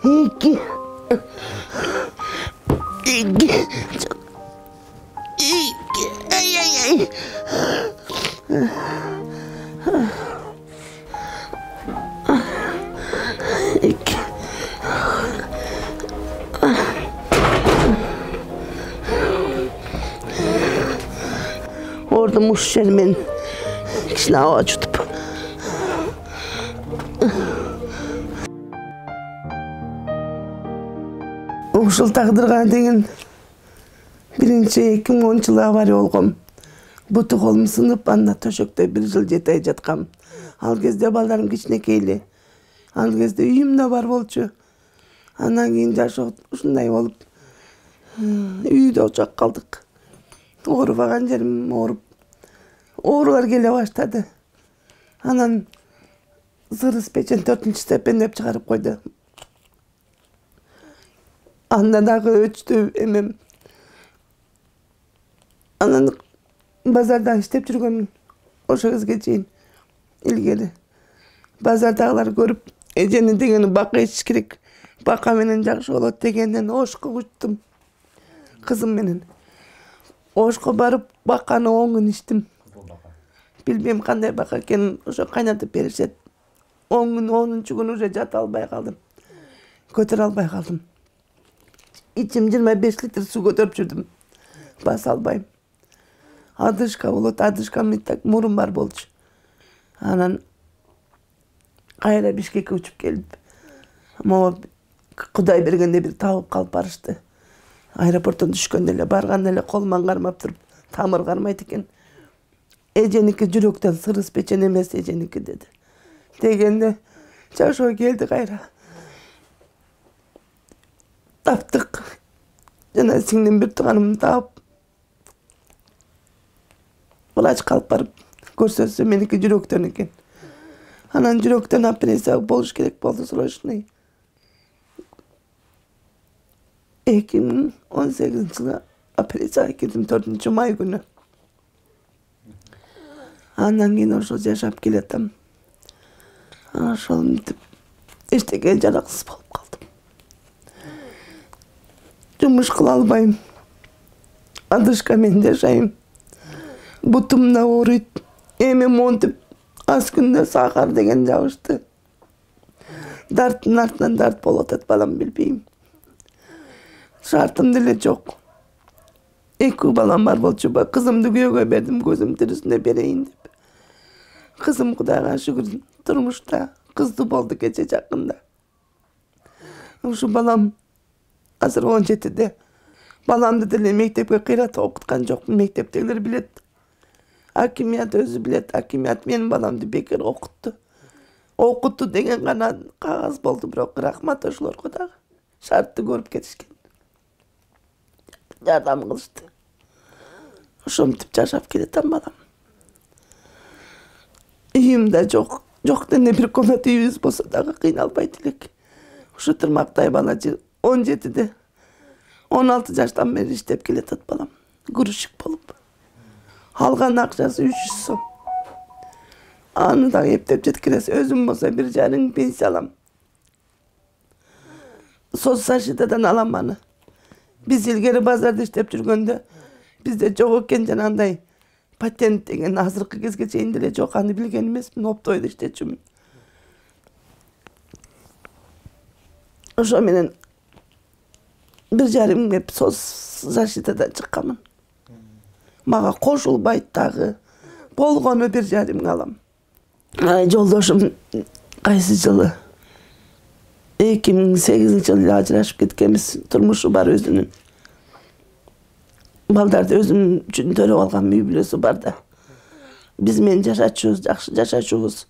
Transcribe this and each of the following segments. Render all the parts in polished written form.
İki. İki. İki. Ay ay ay. İki. Orada muşşerimin içine hava tutup. Ушул тагдырга деген 2010-жылы авария болгом. Буту колум сынып, анда төшөктө 1 жыл жетей жаткам. Ал кезде балдарым кичинекейли. Ал кезде үйүм да бар болчу. Андан кийин жашоо ушундай болуп, үйдө очок калдык. Оорубаган жерим ооруп, оорулар келе баштады. Анан сырыс печен 4-чү степендеп чыгарып койду. Анда дагы өчтү эмем. Анан базарда иштеп жүргөмүн. Ошо кезге чейин илгери. Базардагылар көрүп, эжени дегени бакка ичиш керек. Бака менен жакшы болот дегенден ошко учтум. Кызым менен. Ошко барып, баканы 10 күн иштим. Билбейм кандай бака экенин, ошо кайнатып беришет. 10 күн, 10-чу күн уже жата албай калдым. Көтөрө албай калдым. İçim 25 litre su götürüp жүрдүм. Баса албайм. Адышка болот, адышка миттак мурун бар болчу. Анан кайра Бишкекке учуп келип, могу Кудай бергенде бир табып калып барышты. Аэропорттон түшкөндө эле, барганда эле колуман кармап туруп, тамыр кармайт экен. Эженики жүрөктөн сырыс печен эмес эженики деди. Дегенде жашоо келди кайра. Таптык. Жана сиңдим бир тууганымды таап, врачка алып барып көрсөтсө меники жүрөктөн экен. Анан жүрөктөн операция болуш керек болду, срочный. 2018-жылы операцияга кирдим 4-май күнү. Андан кийин ошо жашап келатам. Ошол мынтип эчтеке жараксыз болуп калдым. Жумуш кыла албайм. Адышка менен жашайм. Бутум да ооруйт. Эми монтип аз күндө сахар деген жабышты. Дарттын артынан дарт болуп атат, балам, билбейм. Шартым деле жок. 2 балам бар болчу. Кызымды күйөөгө бердим, көзүм тирисинде берейин деп. Кызым Кудайга шүгүр турмушта, кызды болду кече жакында. Ушу балам азыр 17-де. Баламды деле мектепке кыйратып окуткан жокмун, мектептегилер билет. Акимият өзү билет, акимият менин баламды бекер окутту. Окутту деген гана кагаз болду, бирок рахмат ошолорго дагы. Шартты көрүп кетишкен. Жардам кылышты. Ошентип жашап келатам, балам. Үйүм да жок. Жок дене бир комната үйүбүз болсо дагы кыйналбайт элек. Ушу Тырмактай бала 17-де. 16 жаштан бери иштеп келатат балам. Грузчик болуп. Алган акчасы 300 сом. Аны да эптеп жеткирес. Өзүм болсо 1,5 пенсия алам. Соцзащитадан алам аны. Биз илгери базарда иштеп жүргөндө бизде жок экен жанагындай патент деген азыркы кезге чейин деле жок, аны билген эмесмин, оптойдо иштечүмүн. Ошо менен 1,5 кеп соцзащитадан чыкканмын. Мага кошулбайт дагы. Болгону 1,5 алам. Жолдошум кайсы жылы 2008-жылы ажырашып кеткенбиз. Турмушу бар өзүнүн. Балдарды өзүм үчүн төрөп алган үй бүлөсү бар да. Биз менен жашачубуз, жакшы жашачубуз.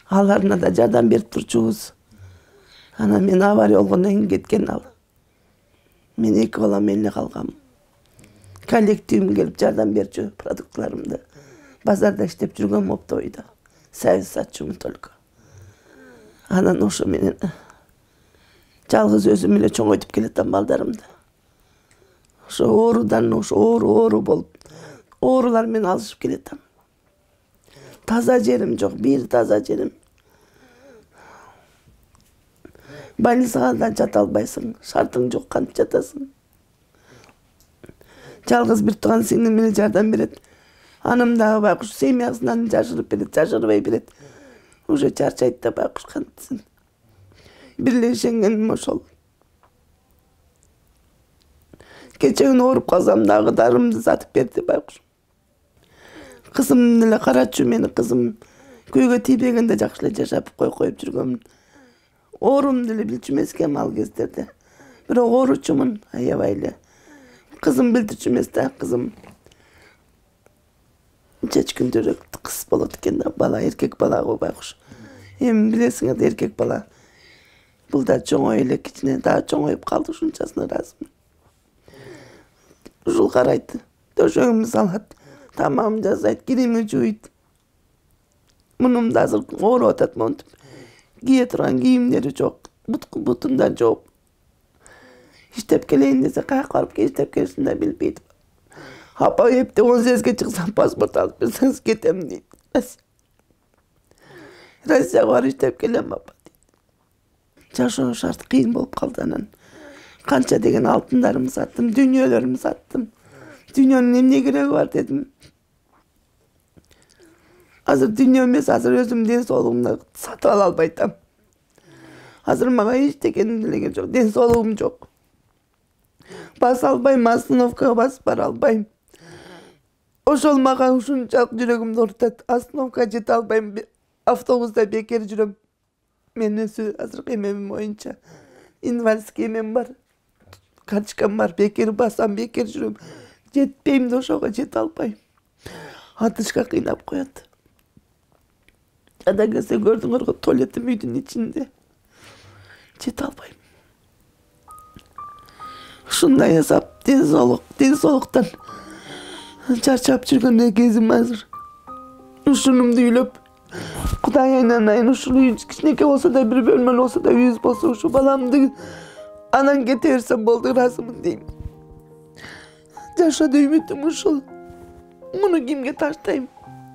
Аларына да жардам берип турчубуз. Анан мен авария болгондон кийин кеткен ал. Мен 2 балам менен калгам. Коллективим келип жардам берчү, продуктларымды. Базарда иштеп жүргөм, оптойдо. Сервис сатчумун только. Анан ошо менен жалгыз өзүм эле чоңойтуп келатам балдарымды. Ошо оорудан оору болуп, оорулар менен алышып келатам. Таза жерим жок, бир таза жерим. Больницага да жата албайсың, шартың жок, кантип жатасың. Жалгыз бир тууган сиңдим эле жардам берет. Анам дагы байкуш семьясынан жашырып берет, жашырбай берет. Уже чарчайт да байкуш кантсин. Бирлешенгеним ошол. Кече күнү ооруп калсам дагы дарымды сатып берди байкуш. Кызым деле карачу, мени кызым күйгө тийбегенде жакшы эле жашап коюп жүргөмүн. Оорум деле билчү эмес экен ал кездерде. Бирок ооручумун аябай эле. Kızım bildirçi emес да, kızım. Чечкиндөрөк кыз болот экен да, бала, эркек бала го байкуш. Эми билесиңер да, эркек бала. Бул да чоңой эле, кичине да чоңоюп калды, ушунчасына ыраазымын. Ушул карайт, төшөгүмдү салат, тамагымды жасайт, киримди жууйт. Мунум да азыр ооруп атат монтип. Кие турган кийимдери жок, бутунда жок. İştep geleyim dese kayak varıp ki iştep gelsin de bilmeydim. Hapa hep de 18'e çıksam pasport alıp bilseniz gitem deyip. Rusya var iştep gelem baba deyip. Жашоо шарт кыйын болуп калды анан. Канча деген алтындарымды саттым, дүйнөлөрүмдү саттым. Дүйнөнүн эмне кереги бар дедим. Азыр дүйнө эмес, азыр өзүм ден соолугумду сатып ала албай атам. Азыр мага эчтекеним деле жок, ден соолугум жок. Баса албайм, остановкага басып бара албайм. Ошол мага ушунчалык жүрөгүмдү оорутат. Остановкага жете албайм, автобуста бекер жүрөм. Мен өзү азыркы эмемим боюнча инвалидский эмем бар. Карточкам бар, бекер басам, бекер жүрөм. Жетпейм да ошого, жете албайм. Атышка кыйнап коет. Жада келсе көрдүңөр го, туалетим үйдүн ичинде. Жете албайм. Ушундай жасап, ден соолуктан чарчап жүргөн кезим азыр. Ушунумду үйлөп, Кудай айнанайын, ушул үй кичинекей болсо да, бир бөлмөлүү болсо да, үйүбүз болсо, ушу баламды анан кете берсем болду, ыраазымын дейм. Жашоодо үмүтүм ушул. Муну кимге таштайм?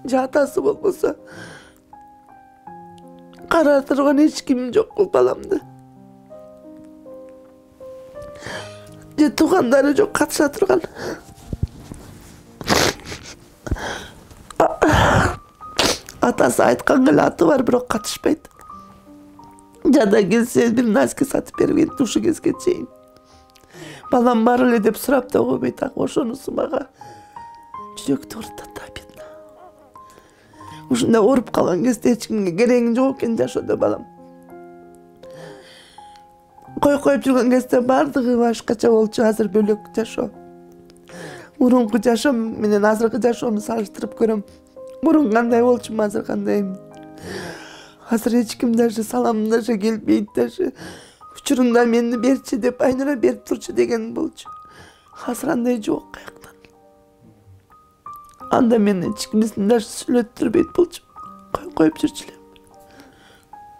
Же атасы болбосо карар турган эч ким жок бул баламды. Же туугандары жок катыша турган. Атасы айткан эле аты бар, бирок катышпайт. Жада келсе бир носки сатып берген ушу кезге чейин. Балам бар эле деп сурап да койбойт, ошонусу мага жүрөктү оорутат обидно. Ушундай ооруп калган кезде эч кимге кереги жок экен жашоодо балам. Коюп жүргөн кезде бардыгы башкача болчу, азыр бөлөк жашоо. Мурунку жашоом менен азыркы жашоону салыштырып көрөм. Мурун кандай болчумун, азыр кандаймын. Азыр эч ким даже саламдаша келбейт, даже учурунда мени берчи деп, Айнура берип турчу деген болчу. Азыр андай жок каяктан. Анда мени эч кимисин даже сүйлөттүрбөйт болчу. Коюп жүрчү элем.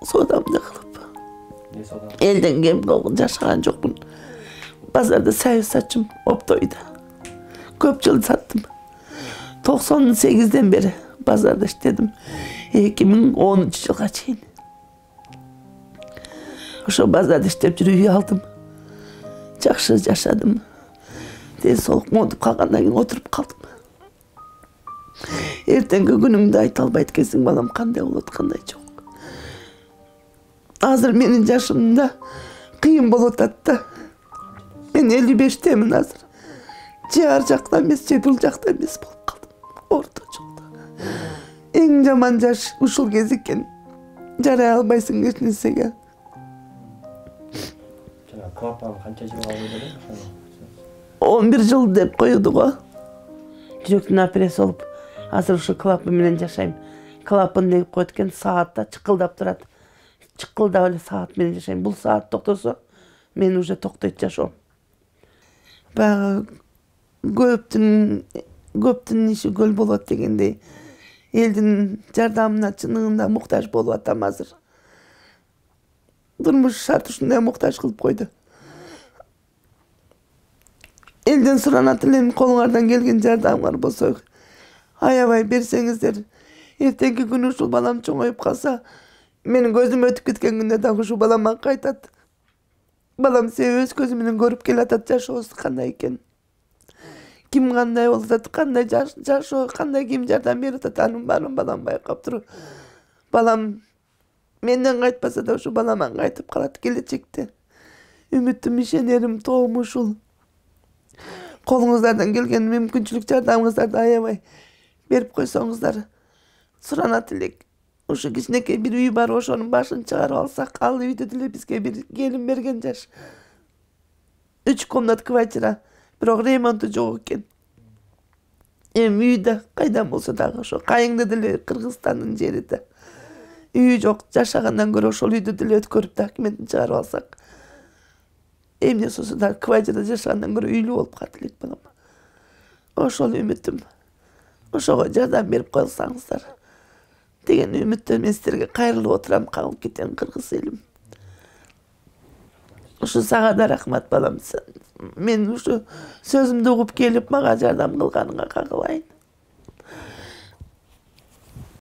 Соодамды кылып. Элден кем жашаган жокмун. Базарда сабыз сатчым, оптойда. Көп жыл саттым. 98'den beri bазарда иштедим. 2013-жылга чейин. Ошо базарда иштеп жүрүп үй алдым. Жакшы жашадым. Ден соолук монтуп калгандан кийин отуруп калдым. Эртеңки күнүмдү айта албайт экенсиң, балам кандай болот, кандай жок. Азыр менин жашымда кыйын болуп атат да. Мен 55'темин азыр. Же ар жакта эмес, же бул жакта эмес болуп калдым. Орто жолдо. Эң жаман жаш ушул кез экен. Жарай албайсың эч нерсеге. Жана клапан канча жыл койду эле? 11 жыл деп коюду го. Жүрөктүн операция болуп, азыр ушу клапан менен жашайм. Клапан деп коет экен, саатта чыкылдап турат. Чыкылдап эле саат менен жашайм. Бул саат токтосо, мен уже токтойт жашоом. Баягы көптүн иши көл болот дегендей. Элдин жардамына чыныгында муктаж болуп атам азыр. Турмуш шарт ушундай муктаж кылып койду. Элден суранат элем, колуңардан келген жардамыңар болсо аябай берсеңиздер. Эртеңки күнү ушул балам чоңоюп калса, менин көзүм өтүп кеткен күндө дагы ушул балам кайтат. Balam seni öz gözü menен görüp kelatat, жашообуз кандай экен. Ким кандай болуп атат, кандай жашоо, кандай ким жардам берип атат, анын баарын балам байкап туруп. Балам менден кайтпаса да ушу баламан кайтып калат келечекте. Үмүтүм, ишенерим тоом ушул. Колуңуздардан келген мүмкүнчүлүк жардамыңыздарды аябай берип койсоңуздар суранат элек. Ушу кичинекей бир үй бар, ошонун башын чыгарып алсак, ал үйдө деле бизге бир келин берген жаш. 3 комнат квартира, бирок ремонту жок экен. Эми үйдө кайдан болсо дагы ошо кайыңды деле Кыргызстандын жери да. Үй жок, жашагандан көрө ошол үйдө деле өткөрүп документин чыгарып алсак. Эмне болсо да квартирада жашагандан көрө үйлүү болуп калат элек балам. Ошол үмүтүм. Ошого жардам берип койсоңуздар деген үмүттөн мен сиздерге кайрылып отурам, калып кетем кыргыз элим. Ушу сага да рахмат балам. Мен ушу сөзүмдү угуп келип мага жардам кылганыңа кагылайын.